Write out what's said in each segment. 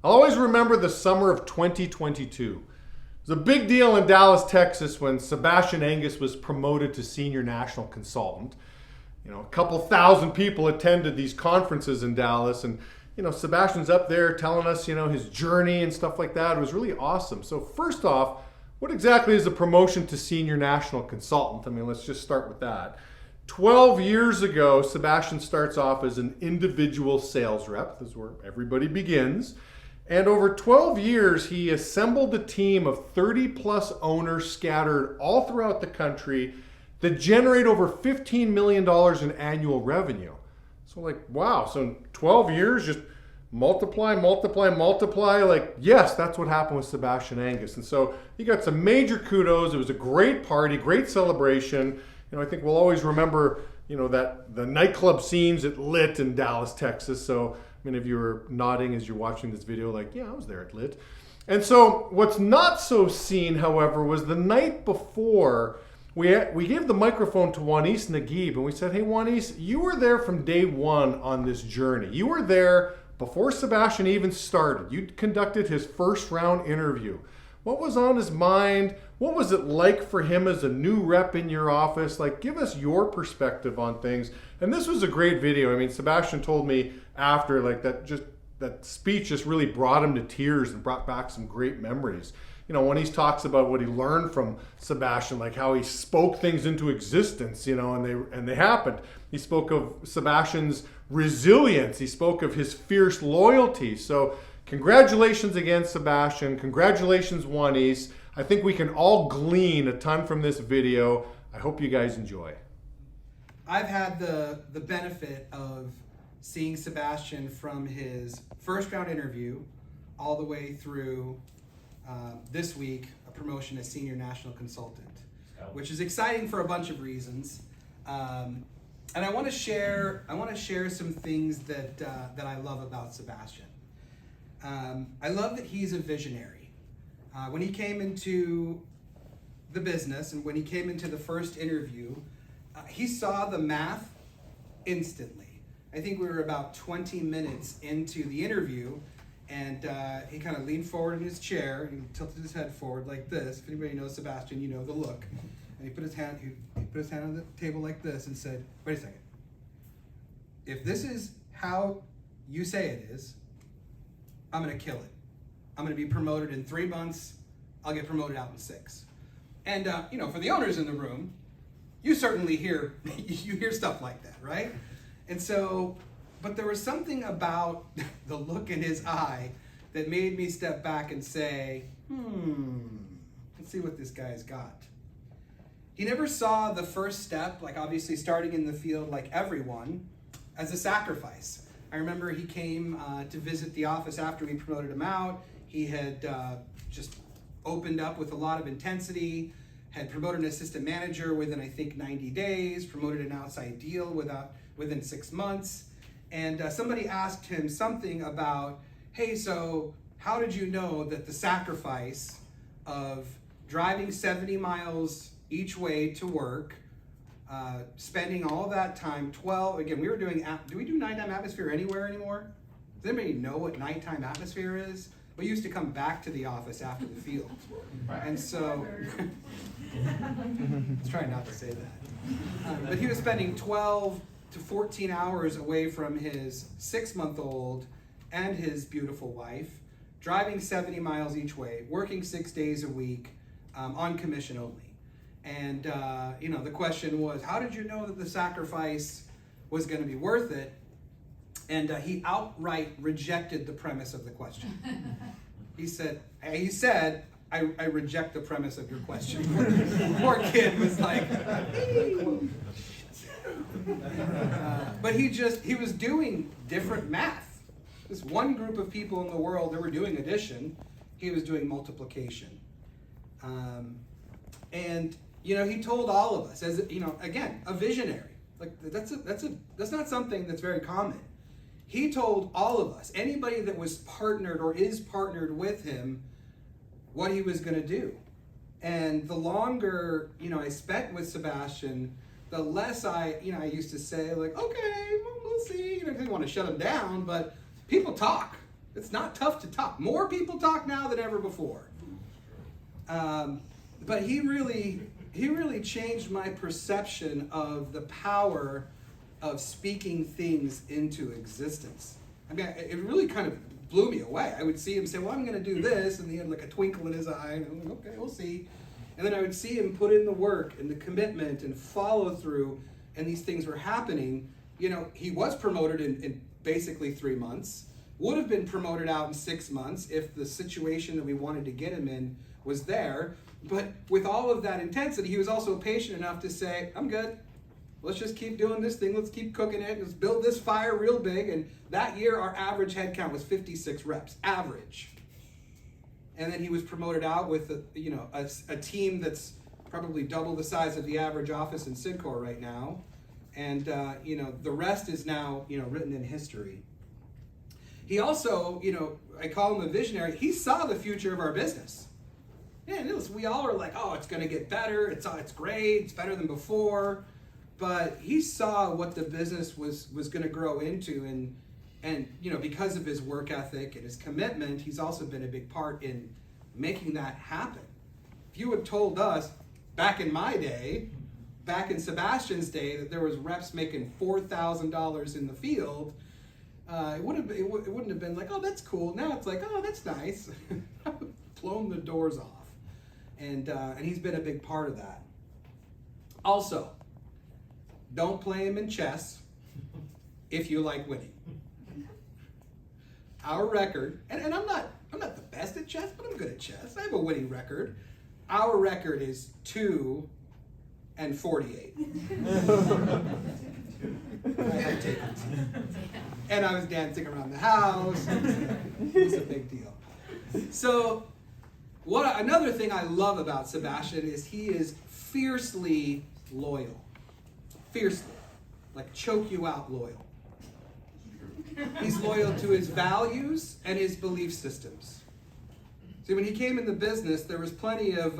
I'll always remember the summer of 2022. It was a big deal in Dallas, Texas when Sebastian Angus was promoted to senior national consultant. A couple thousand people attended these conferences in Dallas, and Sebastian's up there telling us, his journey and stuff like that. It was really awesome. So first off, what exactly is a promotion to senior national consultant? Let's just start with that. 12 years ago, Sebastian starts off as an individual sales rep. This is where everybody begins. And over 12 years, he assembled a team of 30 plus owners scattered all throughout the country that generate over $15 million in annual revenue. So wow, so in 12 years, just multiply. Yes, that's what happened with Sebastian Angus. And so he got some major kudos. It was a great party, great celebration. I think we'll always remember, that the nightclub scenes at Lit in Dallas, Texas. So many of you are nodding as you're watching this video yeah, I was there at Lit. And so what's not so seen, however, was the night before we gave the microphone to Wanis Naguib, and we said, hey, Wanis, you were there from day one on this journey. You were there before Sebastian even started. You conducted his first round interview. What was on his mind? What was it like for him as a new rep in your office? Give us your perspective on things. And this was a great video. Sebastian told me after, that speech just really brought him to tears and brought back some great memories. When he talks about what he learned from Sebastian, how he spoke things into existence, and they happened. He spoke of Sebastian's resilience. He spoke of his fierce loyalty. So congratulations again, Sebastian. Congratulations, Wanis. I think we can all glean a ton from this video. I hope you guys enjoy. I've had the benefit of seeing Sebastian from his first round interview all the way through this week, a promotion as senior national consultant, which is exciting for a bunch of reasons. And I want to share some things that I love about Sebastian. I love that he's a visionary. When he came into the business and when he came into the first interview, he saw the math instantly. I think we were about 20 minutes into the interview, and he kind of leaned forward in his chair and tilted his head forward like this. If anybody knows Sebastian, you know the look. And he put his hand on the table like this and said, "Wait a second. If this is how you say it is, I'm going to kill it. I'm going to be promoted in 3 months. I'll get promoted out in 6." And for the owners in the room, you certainly hear stuff like that, right? And so, but there was something about the look in his eye that made me step back and say, let's see what this guy's got. He never saw the first step, obviously starting in the field like everyone, as a sacrifice. I remember he came to visit the office after we promoted him out. He had just opened up with a lot of intensity, had promoted an assistant manager within, I think, 90 days, promoted an outside deal within 6 months. And somebody asked him something about, hey, so how did you know that the sacrifice of driving 70 miles each way to work, spending all that time, again, we were doing, do we do nighttime atmosphere anywhere anymore? Does anybody know what nighttime atmosphere is? We used to come back to the office after the field. And so, let's try not to say that. But he was spending 12 to 14 hours away from his 6-month-old and his beautiful wife, driving 70 miles each way, working 6 days a week, on commission only. And, the question was, how did you know that the sacrifice was going to be worth it? And he outright rejected the premise of the question. He said, I reject the premise of your question. Poor kid was like, but he was doing different math. This one group of people in the world that were doing addition, he was doing multiplication. And he told all of us, as again, a visionary. That's not something that's very common. He told all of us, anybody that was partnered or is partnered with him, what he was going to do. And the longer, I spent with Sebastian, the less I used to say okay, we'll see. I didn't want to shut him down, but people talk. It's not tough to talk. More people talk now than ever before. But he really changed my perception of the power of speaking things into existence. I mean, it really kind of blew me away. I would see him say, well, I'm going to do this, and he had like a twinkle in his eye, and I'm like, okay, we'll see. And then I would see him put in the work and the commitment and follow through, and these things were happening. You know, he was promoted in basically 3 months, would have been promoted out in 6 months if the situation that we wanted to get him in was there. But with all of that intensity, he was also patient enough to say, I'm good. Let's just keep doing this thing. Let's keep cooking it. Let's build this fire real big. And that year, our average head count was 56 reps, average. And then he was promoted out with a team that's probably double the size of the average office in Sidcor right now. And the rest is now written in history. He also, I call him a visionary. He saw the future of our business. Yeah, we all are like, oh, it's going to get better. It's great. It's better than before. But he saw what the business was going to grow into, and because of his work ethic and his commitment, he's also been a big part in making that happen. If you had told us back in my day, back in Sebastian's day, that there was reps making $4,000 in the field, it wouldn't have been like, oh, that's cool. Now it's like, oh, that's nice. Blown the doors off, and he's been a big part of that. Also, don't play him in chess if you like winning. Our record, and I'm not the best at chess, but I'm good at chess. I have a winning record. Our record is 2-48. I had tickets. And I was dancing around the house. It was a big deal. So, another thing I love about Sebastian is he is fiercely loyal. Fiercely. Like choke you out loyal. He's loyal to his values and his belief systems. See, when he came in the business, there was plenty of,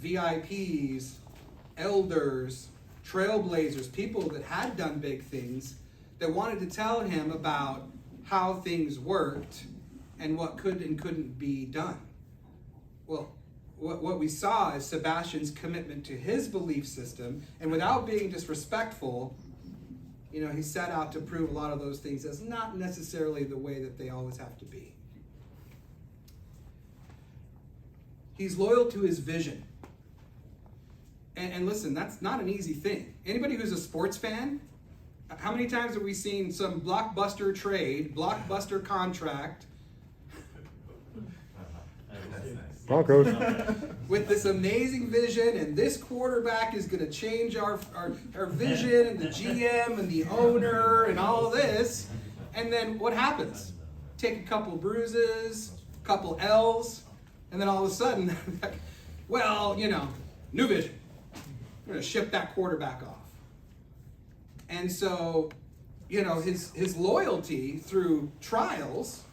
VIPs, elders, trailblazers, people that had done big things that wanted to tell him about how things worked and what could and couldn't be done. Well, what we saw is Sebastian's commitment to his belief system, and without being disrespectful, he set out to prove a lot of those things as not necessarily the way that they always have to be. He's loyal to his vision. And listen, that's not an easy thing. Anybody who's a sports fan, how many times have we seen some blockbuster trade, blockbuster contract Broncos with this amazing vision, and this quarterback is going to change our vision, and the GM and the owner and all of this, and then what happens? Take a couple bruises, a couple L's, and then all of a sudden, well, new vision. We're going to ship that quarterback off. And so, his loyalty through trials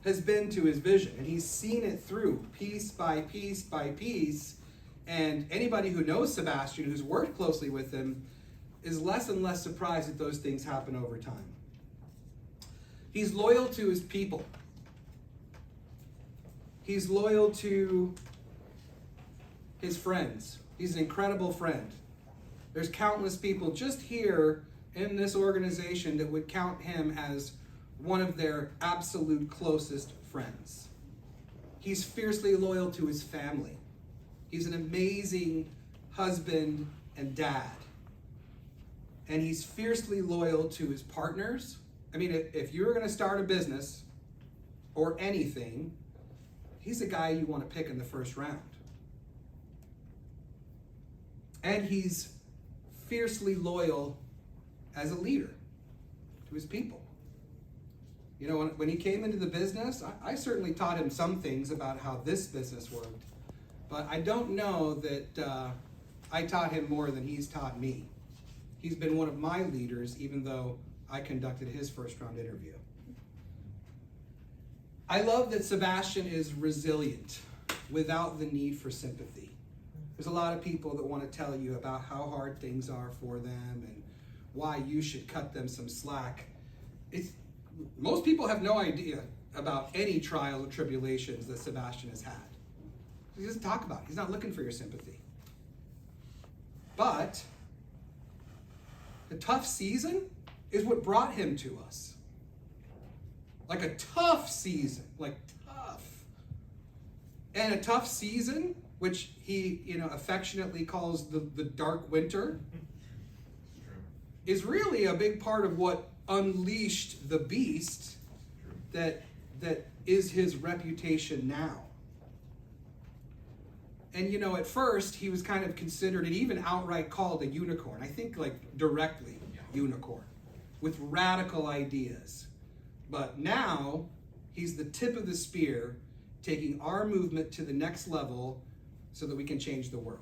has been to his vision, and he's seen it through piece by piece by piece. And anybody who knows Sebastian, who's worked closely with him, is less and less surprised that those things happen over time. He's loyal to his people. He's loyal to his friends. He's an incredible friend. There's countless people just here in this organization that would count him as one of their absolute closest friends. He's fiercely loyal to his family. He's an amazing husband and dad. And he's fiercely loyal to his partners. I mean, if you're going to start a business or anything, he's a guy you want to pick in the first round. And he's fiercely loyal as a leader to his people. When he came into the business, I certainly taught him some things about how this business worked, but I don't know that I taught him more than he's taught me. He's been one of my leaders, even though I conducted his first round interview. I love that Sebastian is resilient without the need for sympathy. There's a lot of people that want to tell you about how hard things are for them and why you should cut them some slack. most people have no idea about any trials or tribulations that Sebastian has had. He doesn't talk about it. He's not looking for your sympathy. But the tough season is what brought him to us. Like a tough season, like tough. And a tough season, which he, affectionately calls the dark winter, is really a big part of what unleashed the beast that is his reputation now. And at first he was kind of considered and even outright called a unicorn. I think directly unicorn, with radical ideas. But now he's the tip of the spear, taking our movement to the next level so that we can change the world.